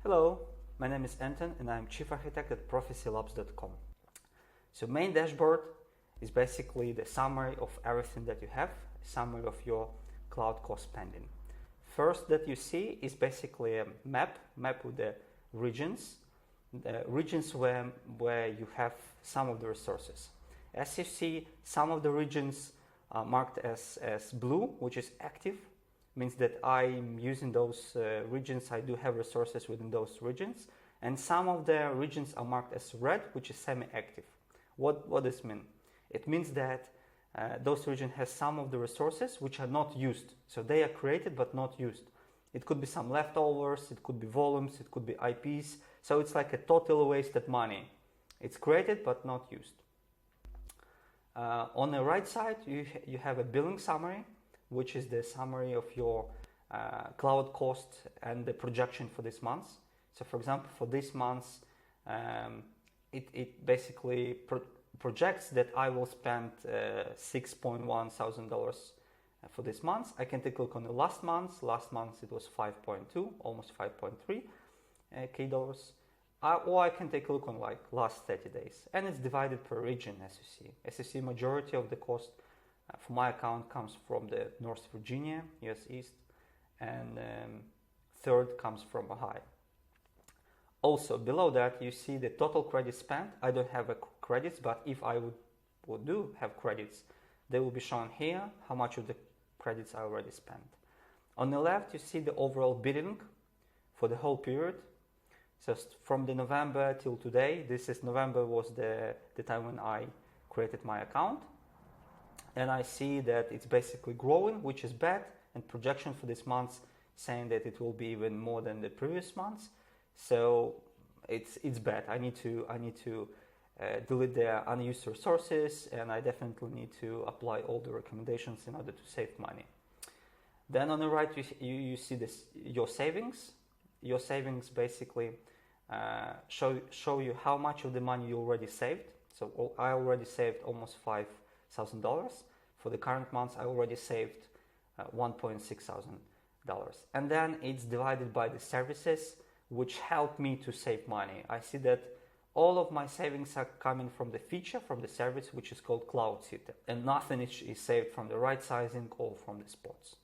Hello, my name is Anton and I'm Chief Architect at ProfiSeaLabs.com. So main dashboard is basically the summary of everything that you have, a summary of your cloud cost spending. First that you see is basically a map with the regions where you have some of the resources. As you see, some of the regions are marked as blue, which is active. Means that I'm using those regions, I do have resources within those regions, and some of the regions are marked as red, which is semi-active. What does this mean? It means that those regions have some of the resources which are not used. So they are created but not used. It could be some leftovers, it could be volumes, it could be IPs. So it's like a total wasted money. It's created but not used. On the right side, you have a billing summary, which is the summary of your cloud cost and the projection for this month. So for example, for this month, it basically projects that I will spend $6.1 thousand for this month. I can take a look on the last month. Last month it was 5.2, almost 5.3 K dollars. Or I can take a look on like last 30 days. And it's divided per region, as you see. As you see, majority of the cost for my account comes from the North Virginia, US East, and third comes from Ohio. Also below that you see the total credits spent. I don't have credits, but if I would do have credits, they will be shown here, how much of the credits I already spent. On the left you see the overall billing for the whole period. So from the November till today, November was the time when I created my account. And I see that it's basically growing, which is bad, and projection for this month saying that it will be even more than the previous months. So it's bad. I need to delete the unused resources, and I definitely need to apply all the recommendations in order to save money. Then on the right you see your savings. Your savings basically show you how much of the money you already saved. So I already saved almost $5,000. For the current month, I already saved $1.6 thousand. And then it's divided by the services which help me to save money. I see that all of my savings are coming from the feature, from the service, which is called CloudSeater. And nothing is saved from the right sizing or from the spots.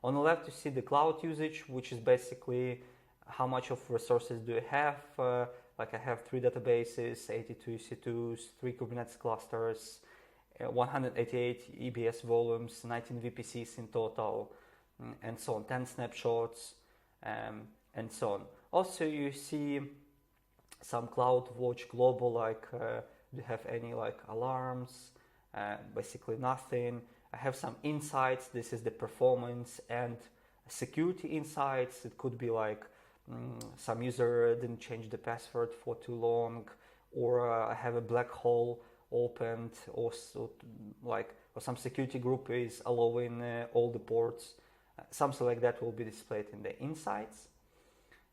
On the left, you see the cloud usage, which is basically how much of resources do I have. Like I have 3 databases, 82 EC2s, 3 Kubernetes clusters, 188 EBS volumes, 19 VPCs in total, and so on, 10 snapshots, and so on. Also, you see some CloudWatch Global, like do you have any like alarms? Basically nothing. I have some insights. This is the performance and security insights. It could be like some user didn't change the password for too long, or I have a black hole opened, or some security group is allowing all the ports. Something like that will be displayed in the insights.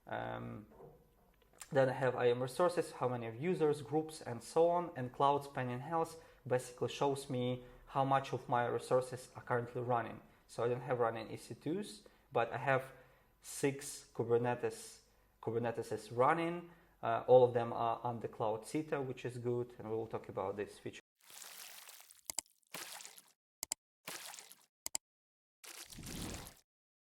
Then I have IAM resources, how many users, groups, and so on. And cloud spending health basically shows me how much of my resources are currently running. So I don't have running EC2s, but I have 6 Kubernetes running. All of them are on the CloudSeater, which is good, and we will talk about this feature